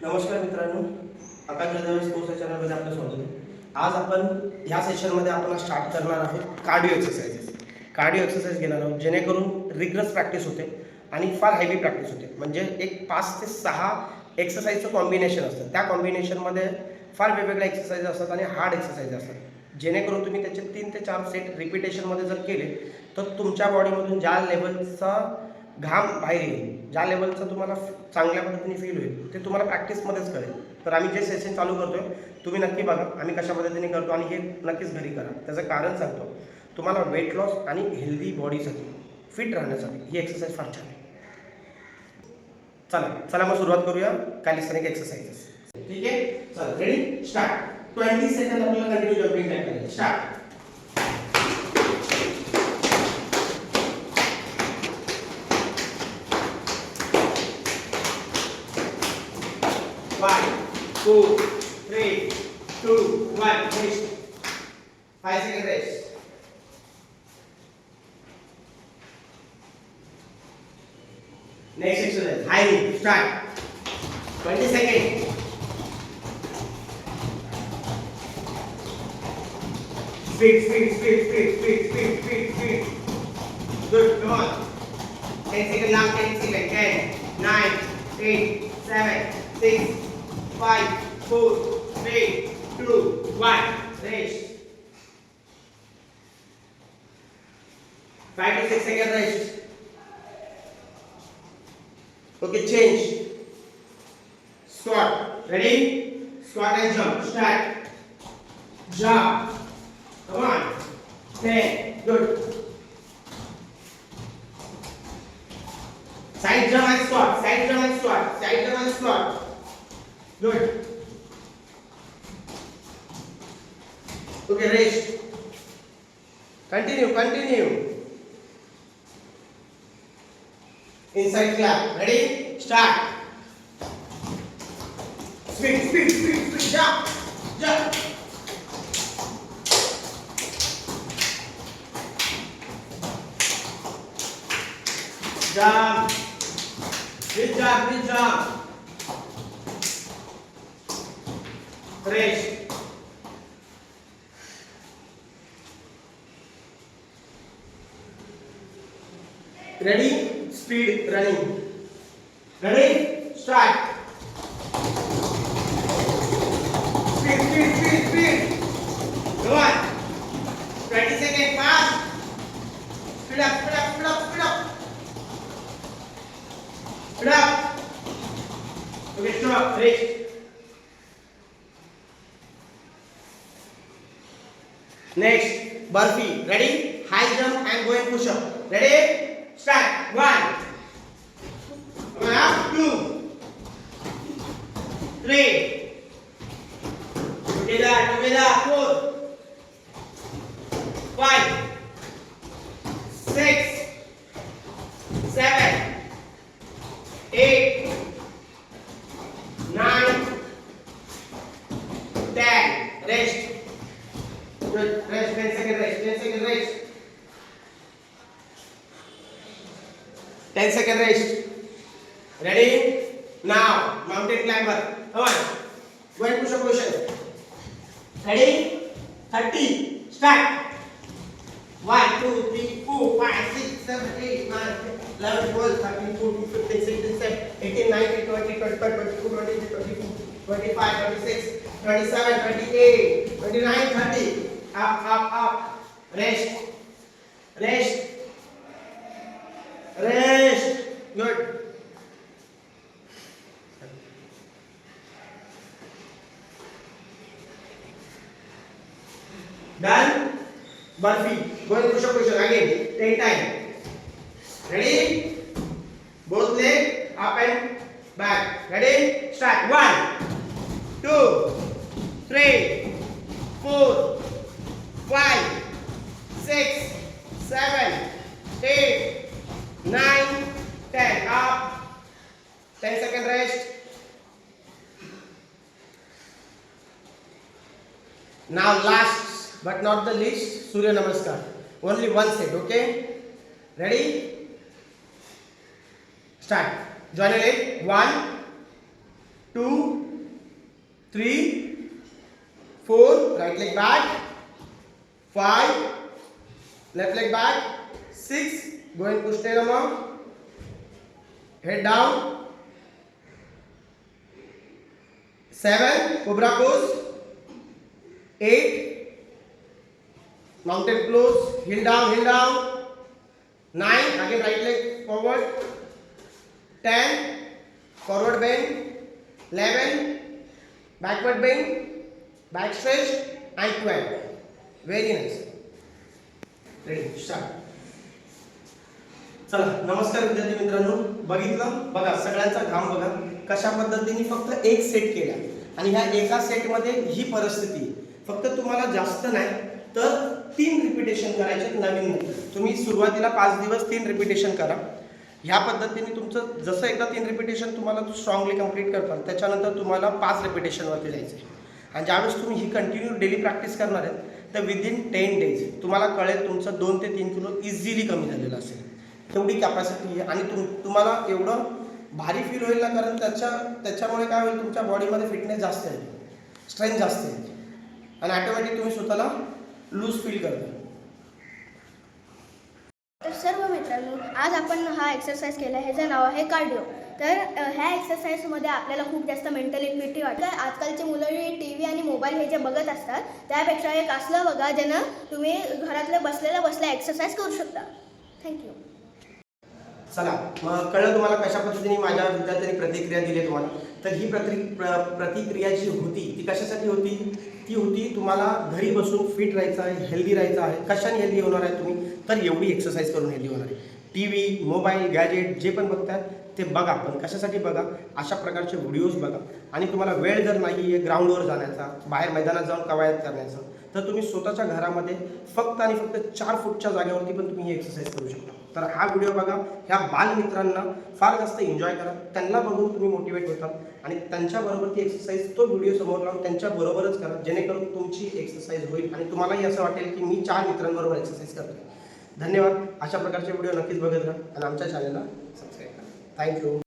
नमस्कार मित्रांनो, आकाश जाधव स्पोर्ट्स चॅनलमध्ये आपलं स्वागत आहे. आज आपण या सेशनमध्ये आपण स्टार्ट करणार आहोत कार्डिओ एक्सरसाइजेस. कार्डिओ एक्सरसाइज घेणार आहोत जेणेकरून रिग्रस प्रॅक्टिस होते आणि फार हेवी प्रॅक्टिस होते. म्हणजे एक 5 ते 6 एक्सरसाइजचं कॉम्बिनेशन असतं. त्या कॉम्बिनेशनमध्ये फार वेगवेगळे एक्सरसाइज असतात आणि हार्ड एक्सरसाइज असतात. जेणेकरून तुम्ही त्याचे 3 ते 4 सेट रिपिटेशनमध्ये जर केले तर तुमच्या बॉडीमधून ज्या लेवलचा घाम बाहेर येईल, ज्या लेवलचं तुम्हाला चांगल्या पद्धतीने फील होईल ते तुम्हाला प्रॅक्टिसमध्येच कळेल. तर आम्ही जे सेशन चालू करतोय तुम्ही नक्की बघा आम्ही कशा पद्धतीने करतो आणि हे नक्कीच घरी करा. त्याचं कारण सांगतो, तुम्हाला वेट लॉस आणि हेल्दी बॉडीसाठी फिट राहण्यासाठी ही एक्सरसाइज फार छान आहे. चला मग सुरुवात करूया कॅलिस्थेनिक एक्सरसाइजेस. ठीक आहे, चला रेडी स्टार्ट. 20 सेकंद आपल्याला कंटिन्यू जंपिंग टाइम करायचं. Start. 1 2 3 2 1 finish. 5 second rest. Next exercise, high knee. Start. 20 seconds. Speed. Good, come on. 10 seconds long, 10 seconds. 10, 9, 8, 7, 6, 5, 4, 3, 2, 1. Rest. 5 to 6 seconds rest. Okay, change. Squat. Ready? Squat and jump. Start. Jump. Come on. 10. Good. Side jump and squat. Side jump and squat. Side jump and squat. Good. Okay, rest. Continue. Inside clap. Ready? Start. Speed. Jump. Jump. Good job. Rest. Ready? Speed running. Ready? Start. Speed. Come on. 20 seconds fast. Speed up. Okay, stop. Rest. Next, burpee. Ready? High jump and go and push up. Ready? Start. 1. Come on up. 2. 3. Together. 4. 5. 6. 7. 8. 9. 10. Rest. Good. Rest. 10 second rest. 10 second rest. Ready? Now, mountain climber. Come on. Go and push up position. Ready? 30. Start. 1, 2, 3, 4, 5, 6, 7, 8, 9, 10, 11, 12, 13, 14, 15, 16, 17, 18, 19, 20, 21, 22, 23, 24, 25, 26, 27, 28, 29, 30. Up. Rest. Good. Done. Burpee. Go and push up position again. 10 times. Ready? Both legs up and back. Ready? Start. 1, 2, 3, 4, 5, 6, 7, 8, 9, 10. Up. 10 second rest. Now last but not the least, Surya Namaskar. Only one set, okay? Ready? Start. Join a leg. 1, 2 3 4 right leg back 5 left leg back 6 go and push tail along head down 7 cobra pose 8 mountain close heel down 9 again right leg forward 10 forward bend 11 backward bend back stretch and 12 very nice ready start चला नमस्कार विद्यार्थी मित्रांनो बघितलं बघा सगळ्यांचा घाम बघा कशा पद्धतीने फक्त एक सेट केला आणि ह्या एका सेट मध्ये ही परिस्थिती फक्त तुम्हाला जास्त नाही तर 3 रिपिटेशन करायचे नवीन तुम्ही सुरुवातीला 5 दिवस 3 रिपिटेशन करा ह्या पद्धतीने तुमचं जसं एकदा 3 रिपिटेशन तुम्हाला स्ट्रॉंगली कंप्लीट करताल त्याच्यानंतर तुम्हाला 5 रिपिटेशनवरती जायचं आणि ज्यावेळेस तुम्ही ही कंटिन्यू डेली प्रॅक्टिस करणार आहेत तर विदिन 10 डेज तुम्हाला कळेल तुमचं 2 ते 3 किलो इझिली कमी झालेलं असेल तेवढी कॅपॅसिटी आहे आणि तुम्हाला एवढं भारी फील होईल ना कारण त्याच्यामुळे काय होईल तुमच्या बॉडीमध्ये फिटनेस जास्त आहे स्ट्रेंथ जास्त आहे आणि ऑटोमॅटिक तुम्ही स्वतःला लूज फील करता तर सर्व मित्रांनो आज आपण हा एक्सरसाइज केला ह्याचं नाव आहे कार्डिओ तर ह्या एक्सरसाइजमध्ये आपल्याला खूप जास्त मेंटॅलिटी वाटतं आजकालची मुलं टी व्ही आणि मोबाईल हे जे बघत असतात त्यापेक्षा एक असलं बघा ज्यानं तुम्ही घरातल्या बसल्या एक्सरसाइज करू शकता थँक्यू चला मग कळलं तुम्हाला कशा पद्धतीने माझ्या विद्यार्थ्यांनी प्रतिक्रिया दिली तुम्हाला तर ही प्रतिक्रिया जी होती ती कशासाठी होती ती होती तुम्हाला घरी बसून फिट राहायचं आहे हेल्दी राहायचं आहे कशाने हेल्दी होणार आहे तुम्ही तर एवढी एक्सरसाइज करून हेल्दी होणार आहे टी व्ही मोबाईल गॅजेट जे पण बघताय ते बघा पण कशासाठी बघा अशा प्रकारचे व्हिडिओज बघा आणि तुम्हाला वेळ जर नाही आहे ग्राउंडवर जाण्याचा बाहेर मैदानात जाऊन कवायत करण्याचा तर तुम्ही स्वतःच्या घरामध्ये फक्त आणि फक्त 4 फूटच्या जागेवरती पण तुम्ही ही एक्सरसाइज करू शकता तर हा व्हिडिओ बघा ह्या बालमित्रांना फार जास्त एन्जॉय करा त्यांना बघून तुम्ही मोटिवेट होतात आणि त्यांच्याबरोबर ती एक्सरसाइज तो व्हिडिओ समोर लावून त्यांच्याबरोबरच करा जेणेकरून तुमची एक्सरसाइज होईल आणि तुम्हालाही असं वाटेल की मी 4 मित्रांबरोबर एक्सरसाइज करतो धन्यवाद अशा प्रकारचे व्हिडिओ नक्कीच बघत राहा आणि आमच्या चॅनलला सबस्क्राईब करा थँक्यू